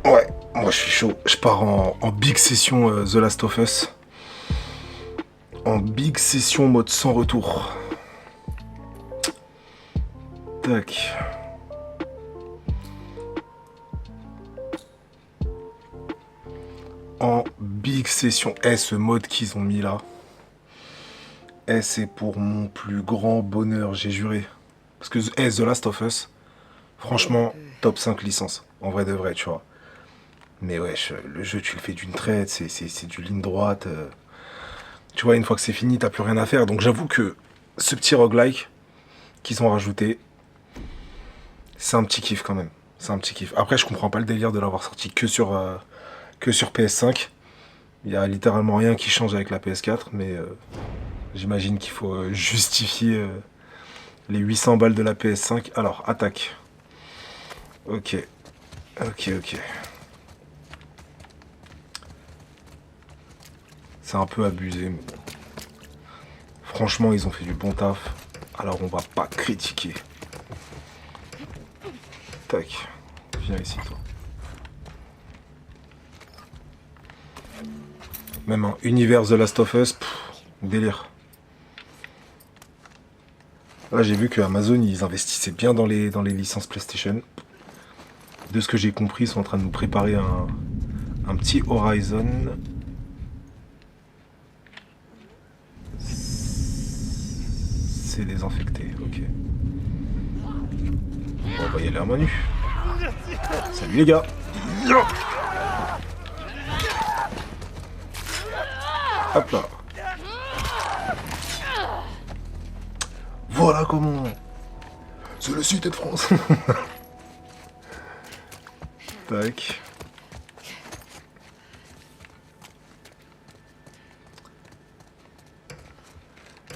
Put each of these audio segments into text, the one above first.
Ouais, moi je suis chaud. Je pars en big session The Last of Us. En big session mode sans retour. Tac. En big session. Ce mode qu'ils ont mis là. C'est pour mon plus grand bonheur, j'ai juré. Parce que The Last of Us, franchement, top 5 licence. En vrai de vrai, tu vois. Mais ouais, le jeu, tu le fais d'une traite, c'est du ligne droite. Tu vois, une fois que c'est fini, t'as plus rien à faire. Donc j'avoue que ce petit roguelike qu'ils ont rajouté, c'est un petit kiff quand même. C'est un petit kiff. Après, je comprends pas le délire de l'avoir sorti que sur PS5. Il y a littéralement rien qui change avec la PS4, mais j'imagine qu'il faut justifier les 800 balles de la PS5. Alors, attaque. Ok, ok. C'est un peu abusé, mais bon. Franchement, ils ont fait du bon taf. Alors, on va pas critiquer. Tac. Viens ici, toi. Même un univers The Last of Us, délire. Là, j'ai vu que Amazon, ils investissaient bien dans les licences PlayStation. De ce que j'ai compris, ils sont en train de nous préparer un petit Horizon. C'est désinfecté, ok. Bon, on va y aller à main nue. Salut les gars. Hop là. Voilà comment. C'est le sud de France. Tac.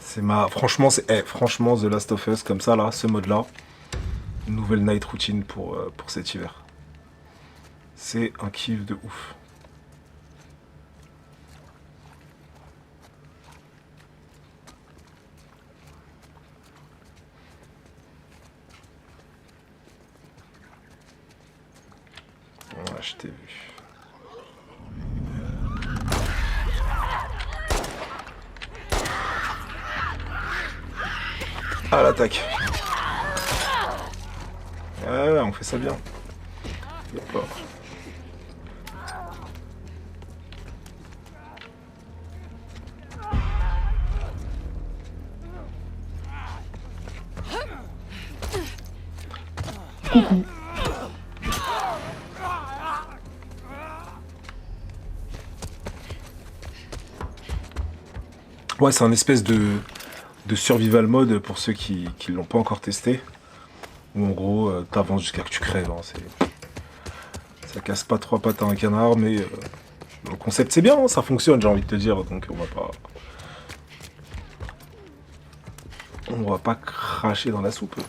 C'est ma. Franchement, franchement, The Last of Us, comme ça, là, ce mode-là. Nouvelle night routine pour cet hiver. C'est un kiff de ouf. Ouais, je t'ai vu. À l'attaque. Ouais, on fait ça bien. Hop là. Coucou. Ouais, c'est un espèce de survival mode pour ceux qui l'ont pas encore testé. Où en gros, t'avances jusqu'à que tu crèves. Hein, ça casse pas trois pattes à un canard, mais le concept c'est bien, hein, ça fonctionne, j'ai envie de te dire. Donc on va pas cracher dans la soupe.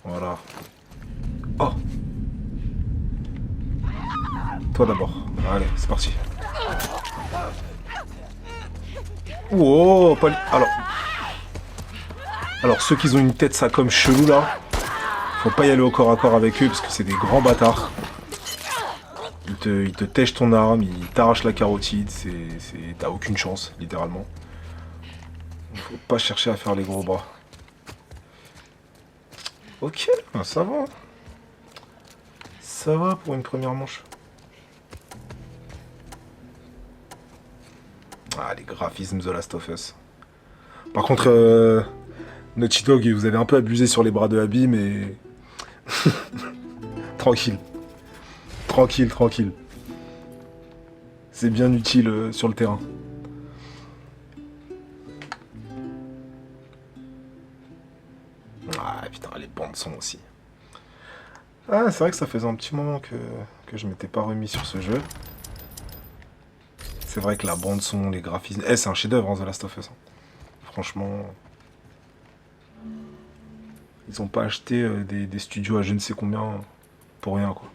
Voilà. Oh. Toi d'abord. Allez, c'est parti. Oh, pas... Alors ceux qui ont une tête ça comme chelou là, faut pas y aller au corps à corps avec eux parce que c'est des grands bâtards. Ils te tèchent ton arme, ils t'arrachent la carotide, t'as aucune chance, littéralement. Faut pas chercher à faire les gros bras. Ok, ça va. Ça va pour une première manche. Ah, les graphismes The Last of Us. Par contre, Naughty Dog, vous avez un peu abusé sur les bras de Abby, mais... tranquille. Tranquille. C'est bien utile sur le terrain. Ah putain, les bandes son aussi. Ah, c'est vrai que ça faisait un petit moment que je m'étais pas remis sur ce jeu. C'est vrai que la bande son, les graphismes... c'est un chef-d'œuvre, hein, The Last of Us. Hein. Franchement... Ils ont pas acheté des studios à je ne sais combien pour rien, quoi.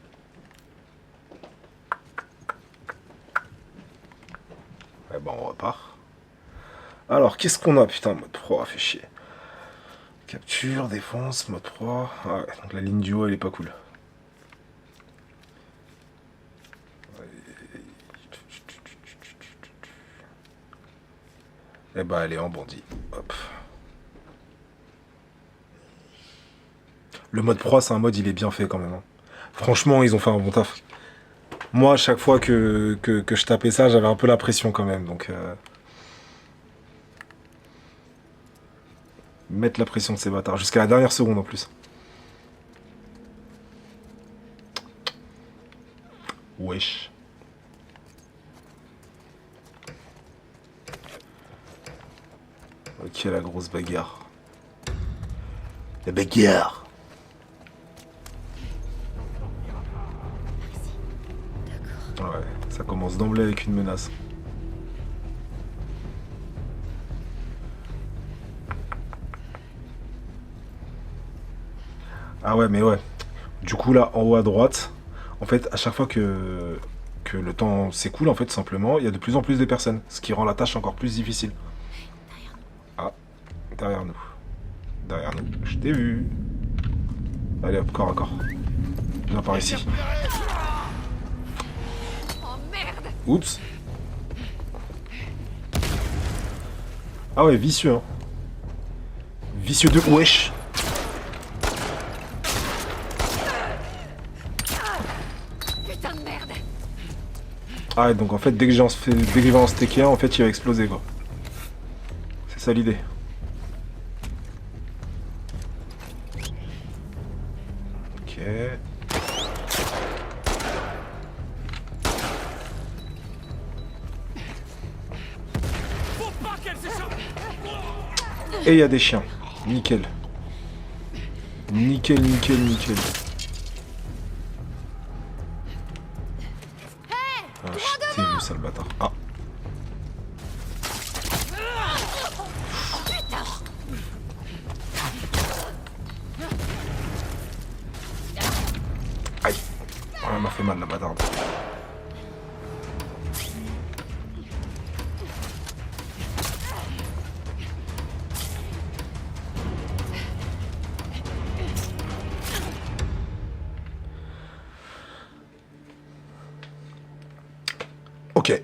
Ouais, bon, on repart. Alors, qu'est-ce qu'on a, putain, mode pro, fait chier. Capture, défense, mode proie. Ah ouais, donc la ligne du haut, elle est pas cool. Eh bah, elle est en bandit. Hop. Le mode proie, c'est un mode, il est bien fait quand même, hein. Franchement, ils ont fait un bon taf. Moi, à chaque fois que je tapais ça, j'avais un peu la pression quand même. Donc, mettre la pression de ces bâtards. Jusqu'à la dernière seconde en plus. Wesh. Ok, la grosse bagarre. La bagarre. Ouais, ça commence d'emblée avec une menace. Ah ouais, mais ouais. Du coup, là, en haut à droite, en fait, à chaque fois que le temps s'écoule, en fait, simplement, il y a de plus en plus de personnes, ce qui rend la tâche encore plus difficile. Ah, derrière nous. Derrière nous. Je t'ai vu. Allez hop, corps à corps. Viens par ici. Oups. Ah ouais, vicieux, hein. Vicieux de wesh. Putain de merde. Ah ouais, donc en fait, dès que je vais en stacker un, en fait, il va exploser, quoi. C'est ça l'idée. Ok. Et il y a des chiens. Nickel. Nickel, nickel, nickel. Ah, je t'ai vu, sale bâtard. Ah. Aïe. Oh, elle m'a fait mal, la bâtarde. Ok.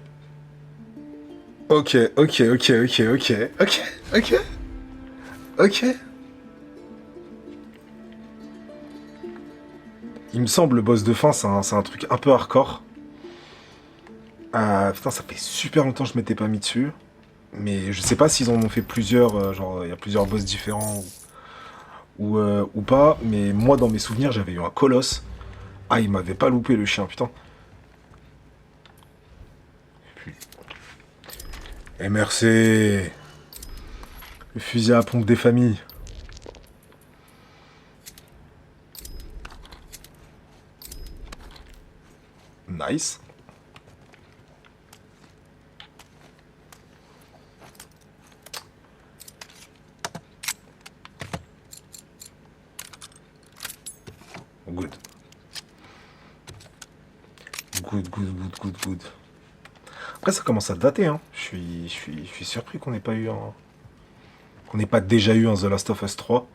Ok, ok, ok, ok, ok, ok, ok, ok. Il me semble le boss de fin, c'est un truc un peu hardcore. Putain, ça fait super longtemps que je m'étais pas mis dessus. Mais je sais pas s'ils en ont fait plusieurs, genre il y a plusieurs boss différents ou pas. Mais moi, dans mes souvenirs, j'avais eu un colosse. Ah, il m'avait pas loupé le chien, putain. MRC. Le fusil à pompe des familles. Nice. Good. Good, good, good, good, good. Après, ça commence à dater, hein. Je suis surpris qu'on n'ait pas eu un... qu'on n'ait pas déjà eu un The Last of Us 3.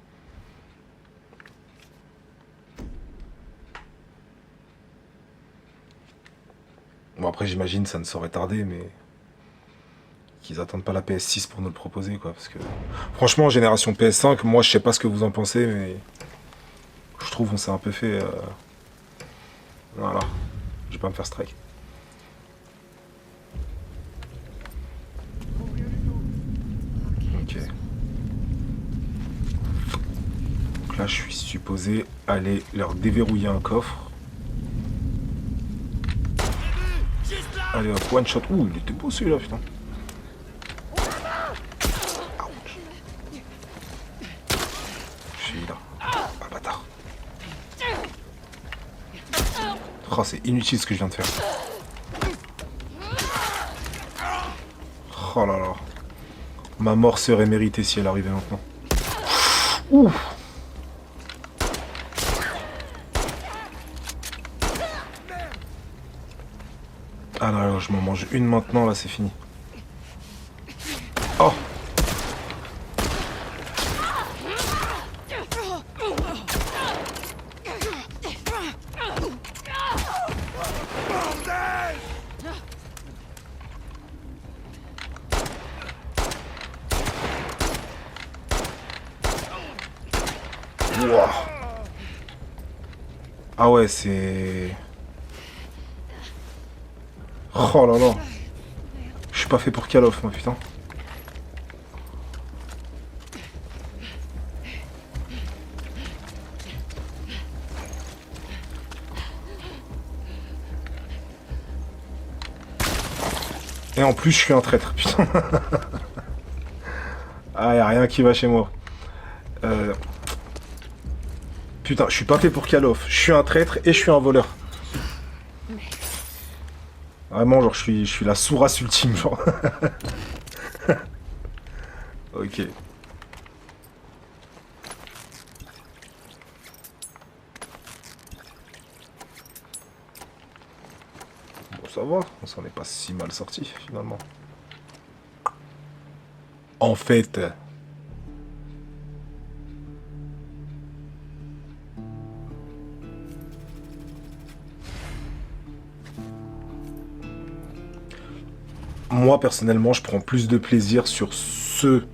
Bon, après, j'imagine ça ne saurait tarder, mais... qu'ils attendent pas la PS6 pour nous le proposer, quoi. Parce que... franchement, génération PS5, moi, je sais pas ce que vous en pensez, mais... je trouve on s'est un peu fait... voilà. Je vais pas me faire strike. Ok. Donc là, je suis supposé aller leur déverrouiller un coffre. Allez hop, one shot. Ouh, il était beau celui-là, putain. Ouch. Je suis là. Ah, bâtard. Oh, c'est inutile ce que je viens de faire. Oh là là. Ma mort serait méritée si elle arrivait maintenant. Ouh. Ah là là, je m'en mange une maintenant, là c'est fini. Oh. Ouah. Ah ouais, c'est... Oh là là. Je suis pas fait pour Call of, moi, putain. Et en plus, je suis un traître, putain. Ah, y'a rien qui va chez moi. Putain, je suis pas fait pour Call of. Je suis un traître et je suis un voleur. Vraiment, genre, je suis la sous-race ultime, genre. Ok. Bon, ça va. On s'en est pas si mal sorti, finalement. En fait... Moi, personnellement, je prends plus de plaisir sur ce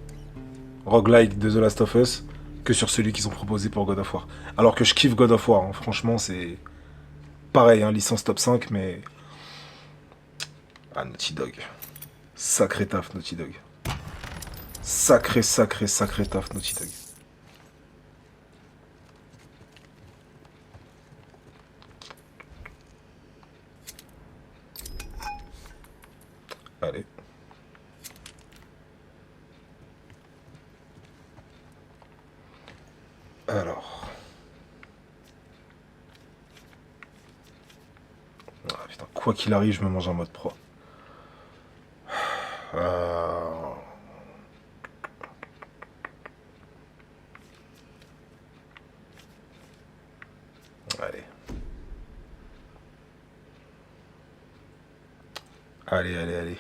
roguelike de The Last of Us que sur celui qu'ils ont proposé pour God of War. Alors que je kiffe God of War, hein. Franchement, c'est pareil, hein, licence top 5, mais... Ah, Naughty Dog. Sacré taf, Naughty Dog. Sacré, sacré, sacré taf, Naughty Dog. Allez. Alors. Ah, putain, quoi qu'il arrive, je me mange en mode pro. Allez. Allez, allez, allez.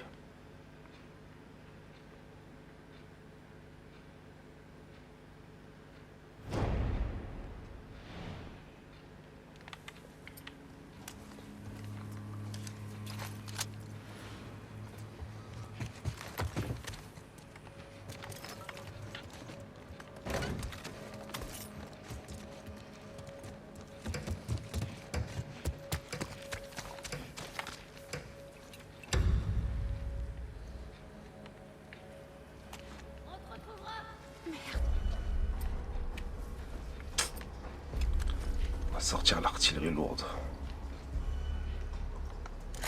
On va sortir l'artillerie lourde.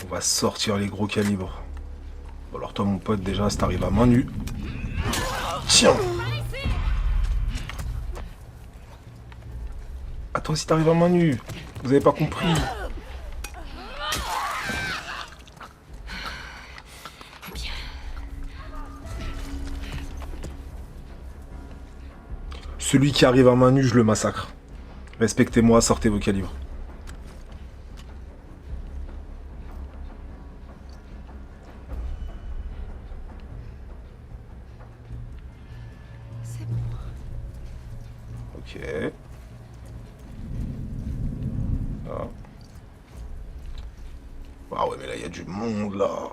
On va sortir les gros calibres. Bon, alors toi, mon pote, déjà, si t'arrives à main nue... Tiens! Ah, toi aussi, t'arrives à main nue. Vous avez pas compris. Celui qui arrive à main nue, je le massacre. Respectez-moi, sortez vos calibres. C'est bon. Ok. Ah. Ah ouais, mais là, il y a du monde, là.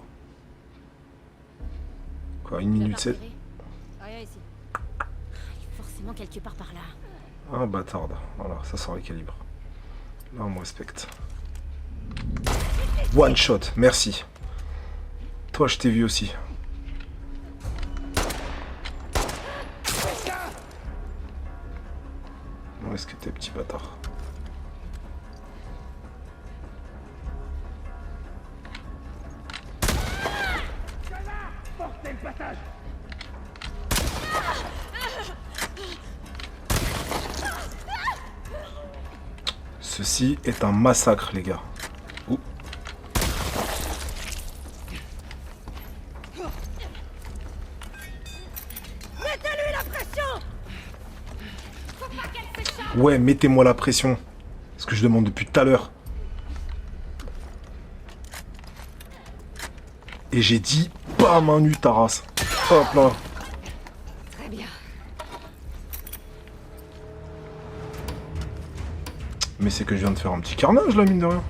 Quoi, 1 minute 7? Rien ici. Il est forcément quelque part par là. Ah, bâtarde. Voilà, ça sort les calibres. Là, on me respecte. One shot, merci. Toi, je t'ai vu aussi. Où est-ce que t'es, petit bâtard? Ceci est un massacre, les gars. Ouh. Mettez-lui la pression. Faut pas qu'elle se charge. Ouais, mettez-moi la pression. Ce que je demande depuis tout à l'heure. Et j'ai dit, pas main nue, ta race. Hop là. Très bien. Mais c'est que je viens de faire un petit carnage, là, mine de rien.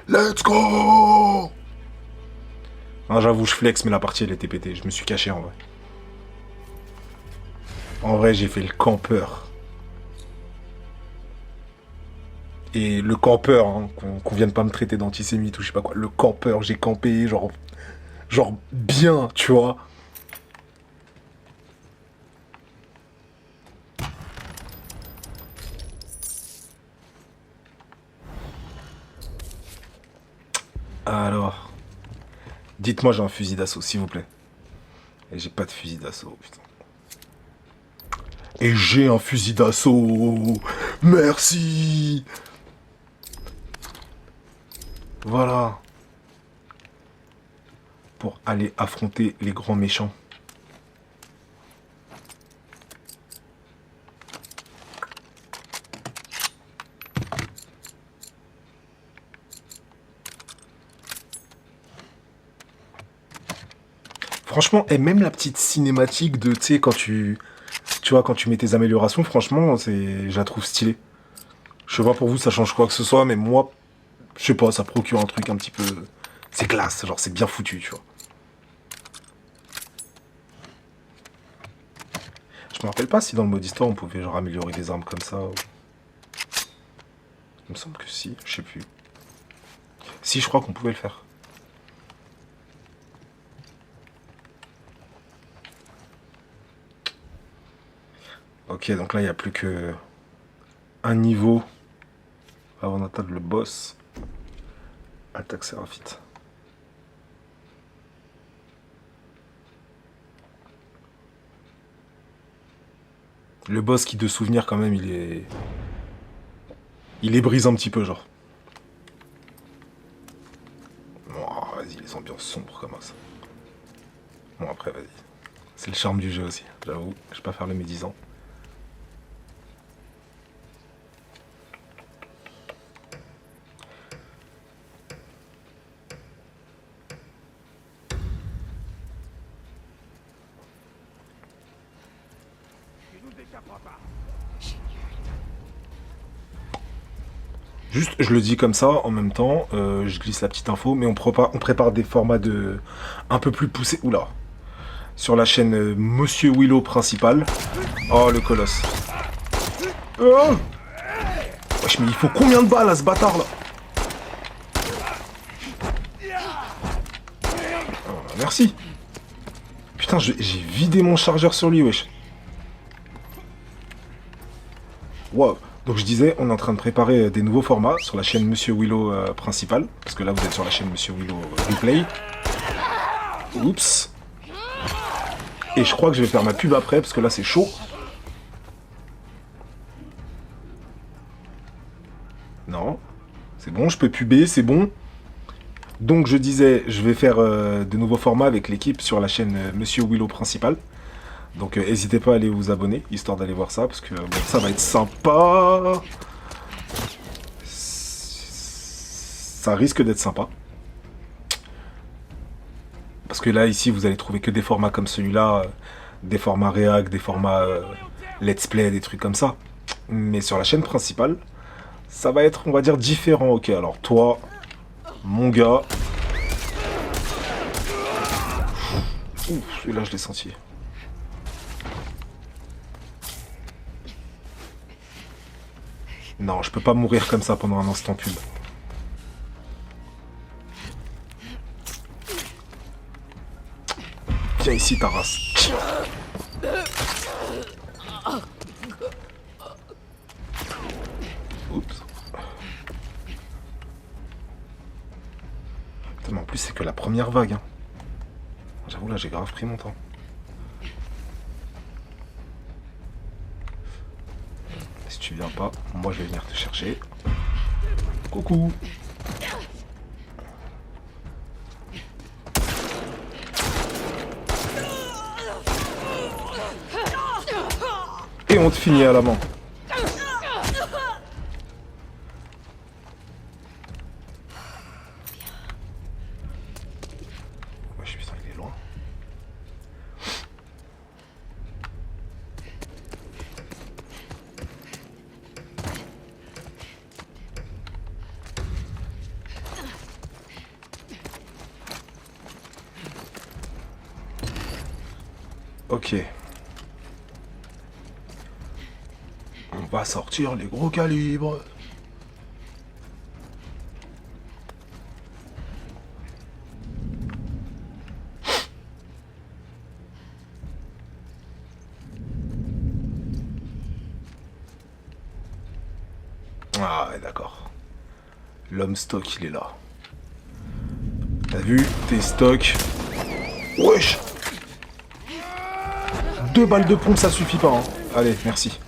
Let's go! Ah, j'avoue, je flex, mais la partie, elle était pétée. Je me suis caché, en vrai. En vrai, j'ai fait le campeur. Et le campeur, hein, qu'on vienne pas me traiter d'antisémite ou je sais pas quoi. Le campeur, j'ai campé, genre bien, tu vois. Alors, dites-moi, j'ai un fusil d'assaut, s'il vous plaît. Et j'ai pas de fusil d'assaut, putain. Et j'ai un fusil d'assaut. Merci. Voilà. Pour aller affronter les grands méchants. Franchement, et même la petite cinématique de, tu sais, tu vois, quand tu mets tes améliorations, franchement, je la trouve stylée. Je sais pas pour vous, ça change quoi que ce soit, mais moi, je sais pas, ça procure un truc un petit peu, c'est classe, genre c'est bien foutu, tu vois. Je me rappelle pas si dans le mode histoire on pouvait genre améliorer des armes comme ça. Il me semble que si, je sais plus. Si, je crois qu'on pouvait le faire. Ok, donc là, il n'y a plus que un niveau avant d'atteindre le boss. Attaque Séraphite. Le boss qui, de souvenir, quand même, il est... Il est brisé un petit peu, genre. Oh, vas-y, les ambiances sombres comme ça. Bon, après, vas-y. C'est le charme du jeu aussi, j'avoue. Je vais pas faire le médisant. Juste, je le dis comme ça, en même temps, je glisse la petite info, mais on prépare des formats de un peu plus poussés. Oula. Sur la chaîne Monsieur Willow principal. Oh, le colosse. Oh wesh, mais il faut combien de balles à ce bâtard là? Oh, merci. Putain, j'ai vidé mon chargeur sur lui, wesh. Wow. Donc je disais, on est en train de préparer des nouveaux formats sur la chaîne Monsieur Willow principal. Parce que là, vous êtes sur la chaîne Monsieur Willow Replay. Oups. Et je crois que je vais faire ma pub après, parce que là, c'est chaud. Non. C'est bon, je peux puber, c'est bon. Donc je disais, je vais faire de nouveaux formats avec l'équipe sur la chaîne Monsieur Willow principal. Donc n'hésitez pas à aller vous abonner, histoire d'aller voir ça, parce que bon, ça va être sympa. Ça risque d'être sympa. Parce que là, ici, vous allez trouver que des formats comme celui-là, des formats réac, des formats let's play, des trucs comme ça. Mais sur la chaîne principale, ça va être, on va dire, différent. Ok, alors toi, mon gars... Ouh, celui-là, je l'ai senti. Non, je peux pas mourir comme ça pendant un instant pub. Viens ici, ta race. Oups. Putain, mais en plus, c'est que la première vague. Hein. J'avoue, là, j'ai grave pris mon temps. Si tu viens pas, moi, je vais venir te chercher. Coucou. Et on te finit à la main. Wesh, putain, il est loin. Ok. On va sortir les gros calibres. Ah ouais, d'accord. L'homme stock, il est là. T'as vu tes stocks? Wesh! 2 balles de pompe, ça suffit pas, hein. Allez, merci.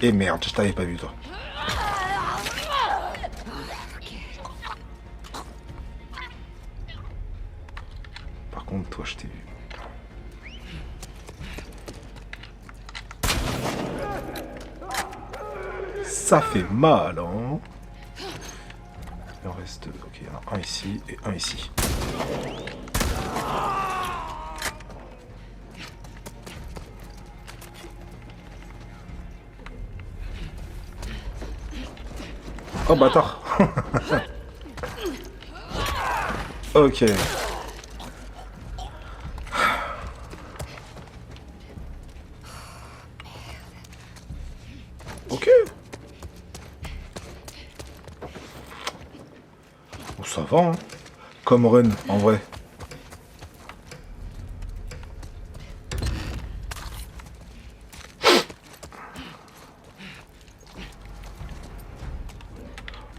Et merde, je t'avais pas vu, toi. Par contre, toi, je t'ai vu. Ça fait mal, hein. Il en reste... Ok, il y en a un ici et un ici. Oh, bâtard. Ok. Ok. Oh, ça va, hein. Comme run, en vrai.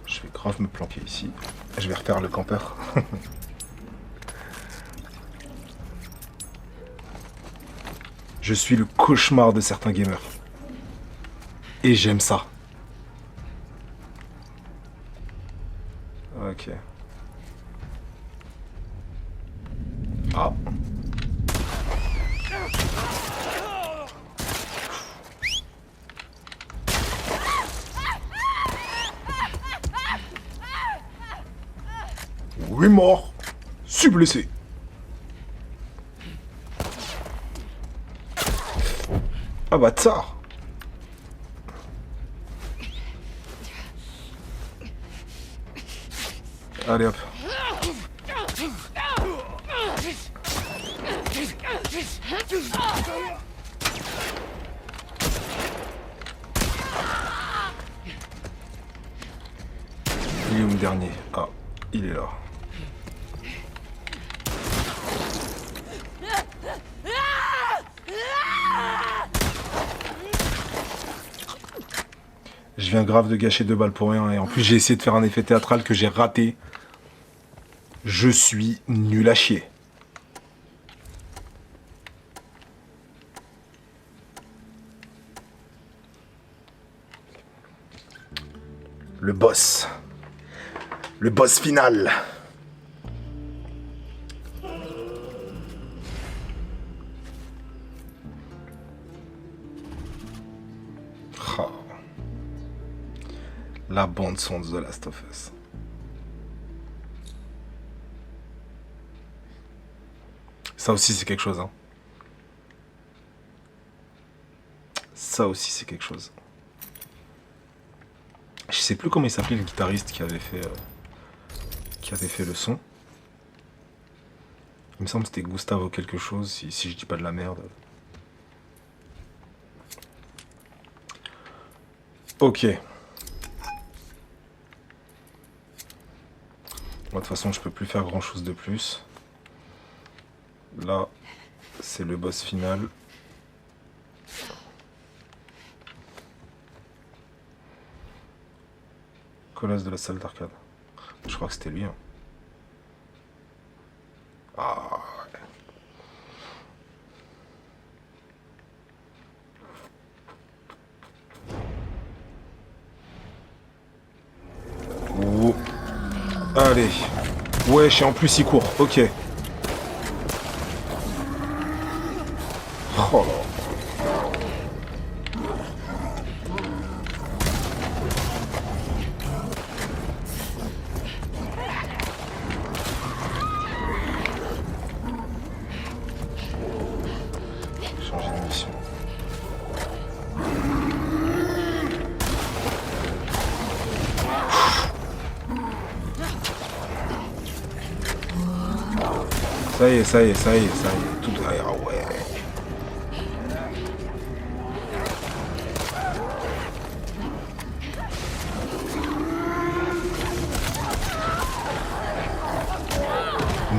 Je vais grave me planquer ici. Je vais refaire le campeur. Je suis le cauchemar de certains gamers. Et j'aime ça. Ok. Ah. Oui, mort. Suis blessé. Ah bah tsar. Allez hop. Il est où le dernier? Ah, il est là. Je viens grave de gâcher 2 balles pour rien et en plus j'ai essayé de faire un effet théâtral que j'ai raté. Je suis nul à chier. Le boss. Le boss final. Oh. La bande son de The Last of Us. Ça aussi c'est quelque chose, hein. Ça aussi c'est quelque chose. Je sais plus comment il s'appelait le guitariste qui avait fait le son. Il me semble que c'était Gustavo quelque chose, si je dis pas de la merde. Ok. Moi, de toute façon, je peux plus faire grand chose de plus. Là, c'est le boss final. Colosse de la salle d'arcade. Je crois que c'était lui. Hein. Ah ouais. Oh. Allez. Wesh, et en plus il court. Ok. Oh là. Changer de mission. Ça y est, ça y est, ça y est, ça y est. Tout... Ah ouais.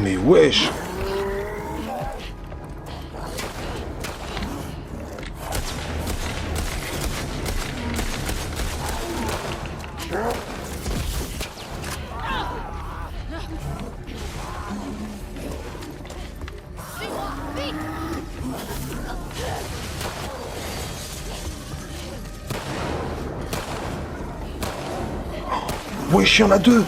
Mais wesh. Wesh, il y en a deux.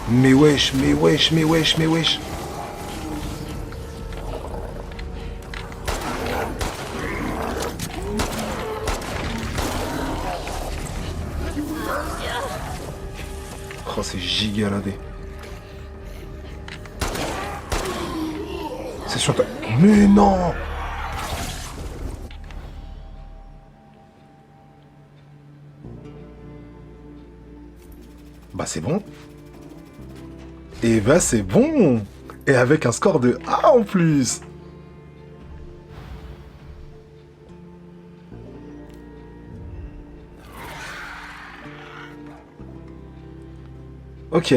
Mais wesh, mais wesh, mais wesh, mais wesh. Oh, c'est gigaladé. C'est sur ta... Mais non! Bah c'est bon. Et bah c'est bon. Et avec un score de A en plus. Ok.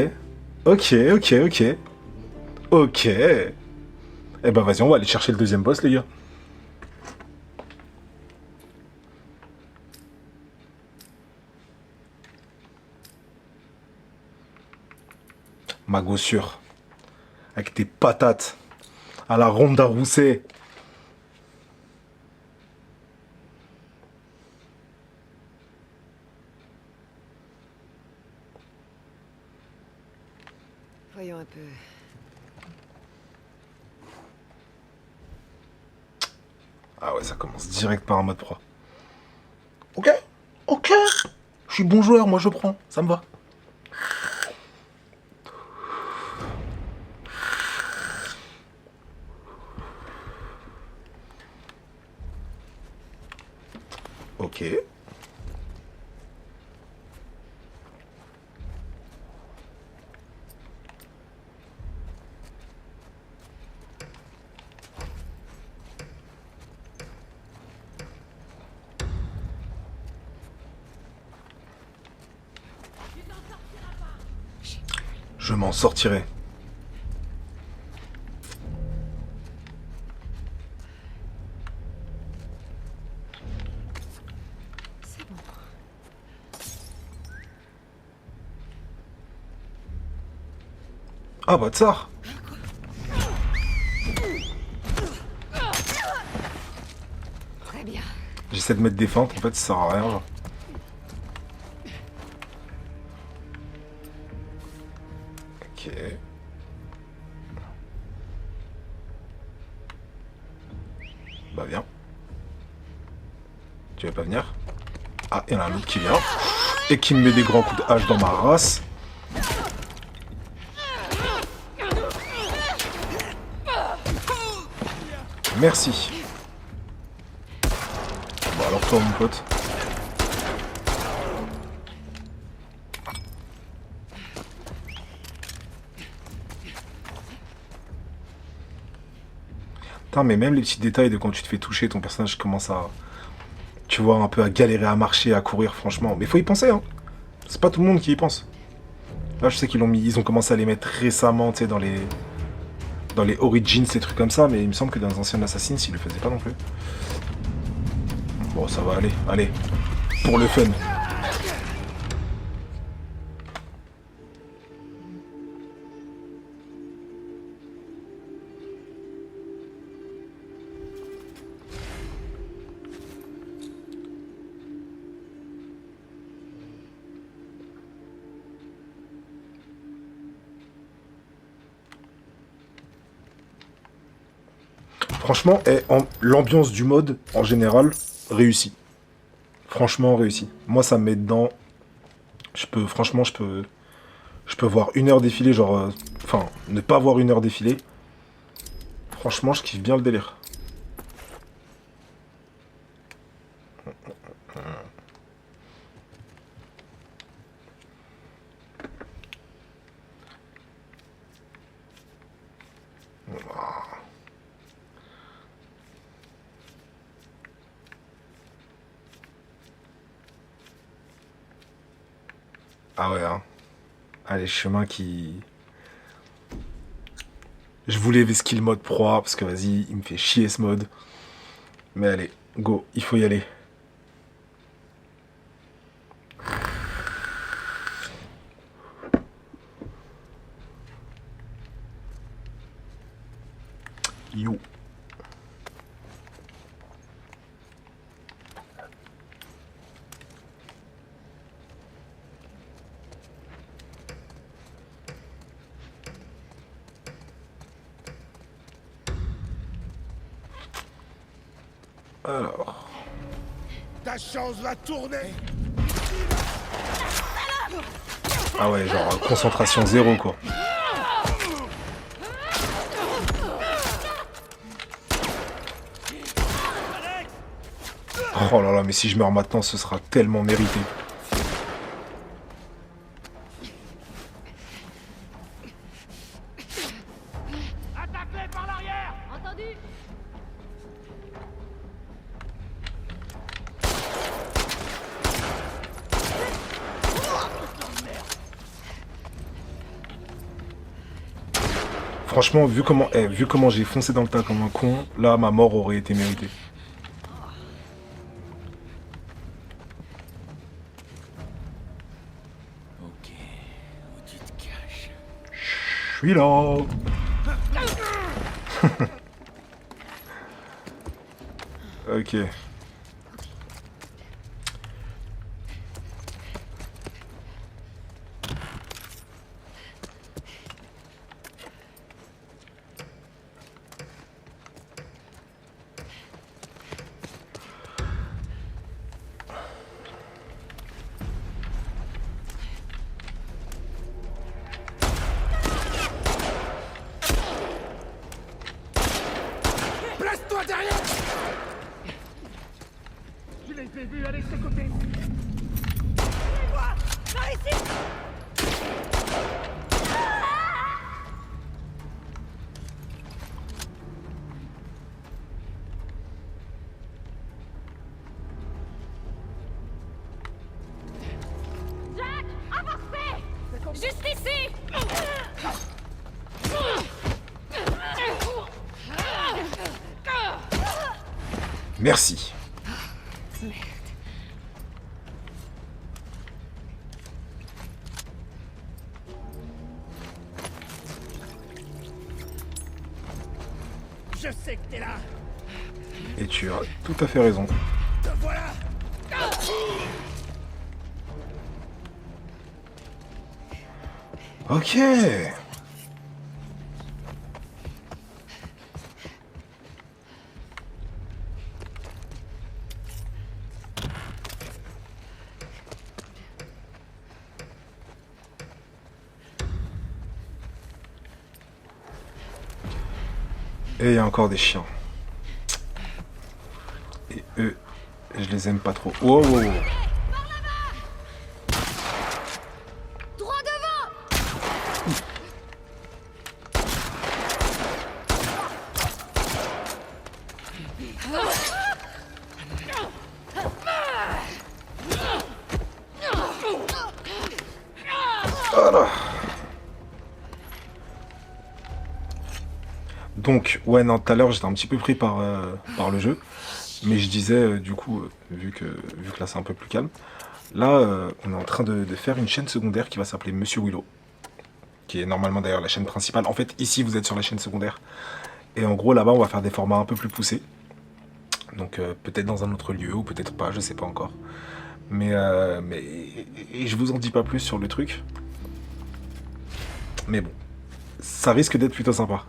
Ok, ok, ok. Ok. Eh ben vas-y, on va aller chercher le deuxième boss, les gars. Ma gossure. Avec tes patates. À la Ronda Rousset. Voyons un peu. Ah ouais, ça commence direct par un mode pro. Ok, ok. Je suis bon joueur, moi je prends. Ça me va. Ok. Je m'en sortirai. C'est bon. Ah bah tsar. Très bien. J'essaie de mettre des feintes, en fait ça sert à rien. Genre. Ok. Bah viens. Tu veux pas venir? Ah, il y en a un autre qui vient. Et qui me met des grands coups de hache dans ma race. Merci. Bon alors toi mon pote. Putain mais même les petits détails de quand tu te fais toucher, ton personnage commence à... Tu vois, un peu à galérer à marcher, à courir, franchement. Mais faut y penser, hein. C'est pas tout le monde qui y pense. Là, je sais qu'ils ils ont commencé à les mettre récemment, tu sais, dans les Origins, ces trucs comme ça, mais il me semble que dans les anciens Assassins, ils le faisaient pas non plus. Bon, ça va aller, allez. Pour le fun. Franchement, l'ambiance du mode, en général, réussit. Franchement, réussi. Moi, ça me met dedans. Franchement, je peux voir une heure défiler, genre... Enfin, ne pas voir une heure défiler. Franchement, je kiffe bien le délire. Ah ouais, hein. Allez, chemin qui... Je voulais les skill mode proie, parce que vas-y, il me fait chier ce mode. Mais allez, go, il faut y aller. Yo. Alors... Ta chance va tourner. Ah ouais, genre concentration zéro, quoi. Oh là là, mais si je meurs maintenant, ce sera tellement mérité. Attaque-les par l'arrière! Entendu? Franchement, vu comment j'ai foncé dans le tas comme un con, là, ma mort aurait été méritée. Ok, où tu te caches? Je suis là. Ok. Place-toi derrière. Je les ai vus aller de ce côté! Suivez-moi! Par ici! Jack! Avancez! Juste ici! Merci. Je sais que t'es là. Et tu as tout à fait raison. Te voilà. Ok. Et il y a encore des chiens. Et eux, je les aime pas trop. Wow, wow, wow. Droit devant! Voilà. Donc, ouais, non, tout à l'heure, j'étais un petit peu pris par le jeu. Mais je disais, du coup, vu que là, c'est un peu plus calme, là, on est en train de faire une chaîne secondaire qui va s'appeler Monsieur Willow. Qui est normalement d'ailleurs la chaîne principale. En fait, ici, vous êtes sur la chaîne secondaire. Et en gros, là-bas, on va faire des formats un peu plus poussés. Donc, peut-être dans un autre lieu, ou peut-être pas, je sais pas encore. Mais et je vous en dis pas plus sur le truc. Mais bon, ça risque d'être plutôt sympa.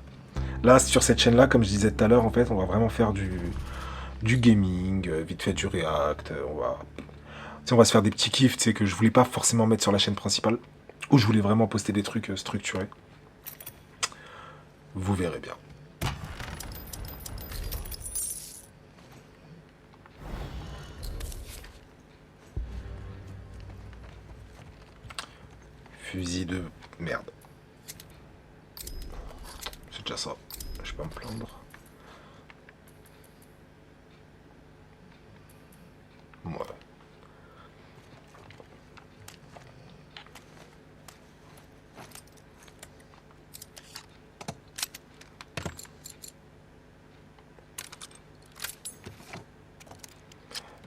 Là, sur cette chaîne-là, comme je disais tout à l'heure, en fait, on va vraiment faire du gaming, vite fait du React. On va se faire des petits kiffs, tu sais, que je voulais pas forcément mettre sur la chaîne principale. Où je voulais vraiment poster des trucs structurés. Vous verrez bien. Fusil de merde. C'est déjà ça. Je peux pas me plaindre. Ouais.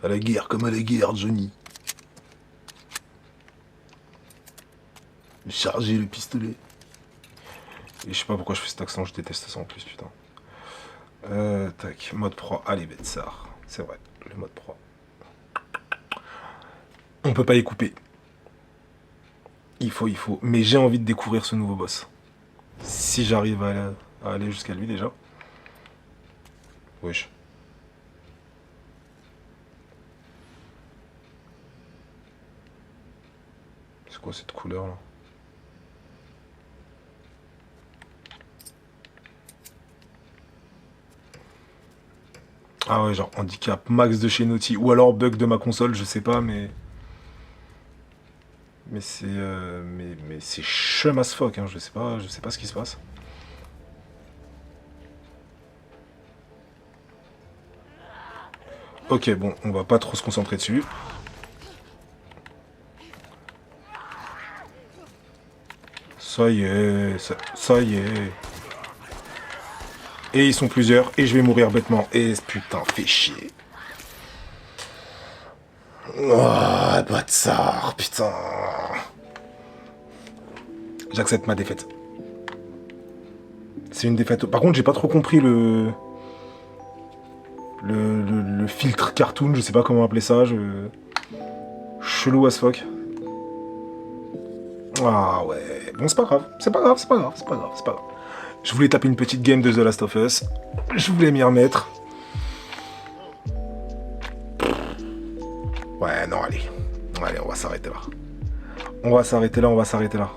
À la guerre, comme à la guerre, Johnny. Charger le pistolet. Et je sais pas pourquoi je fais cet accent, je déteste ça en plus, putain. Tac, mode pro. Allez, Betsar. C'est vrai, le mode pro. On peut pas y couper. Il faut. Mais j'ai envie de découvrir ce nouveau boss. Si j'arrive à aller jusqu'à lui déjà. Wesh. C'est quoi cette couleur là? Ah ouais, genre handicap max de chez Naughty. Ou alors bug de ma console, je sais pas, mais... Mais c'est... Mais c'est chum as fuck, hein, je sais pas ce qui se passe. Ok, bon, on va pas trop se concentrer dessus. Ça y est, ça y est. Et ils sont plusieurs, et je vais mourir bêtement. Et putain, fait chier. Oh, bâtard, putain. J'accepte ma défaite. C'est une défaite. Par contre, j'ai pas trop compris le filtre cartoon, je sais pas comment appeler ça. Chelou as fuck. Ah ouais. Bon, c'est pas grave. C'est pas grave. Je voulais taper une petite game de The Last of Us. Je voulais m'y remettre. Ouais, non, allez. Allez, on va s'arrêter là. On va s'arrêter là.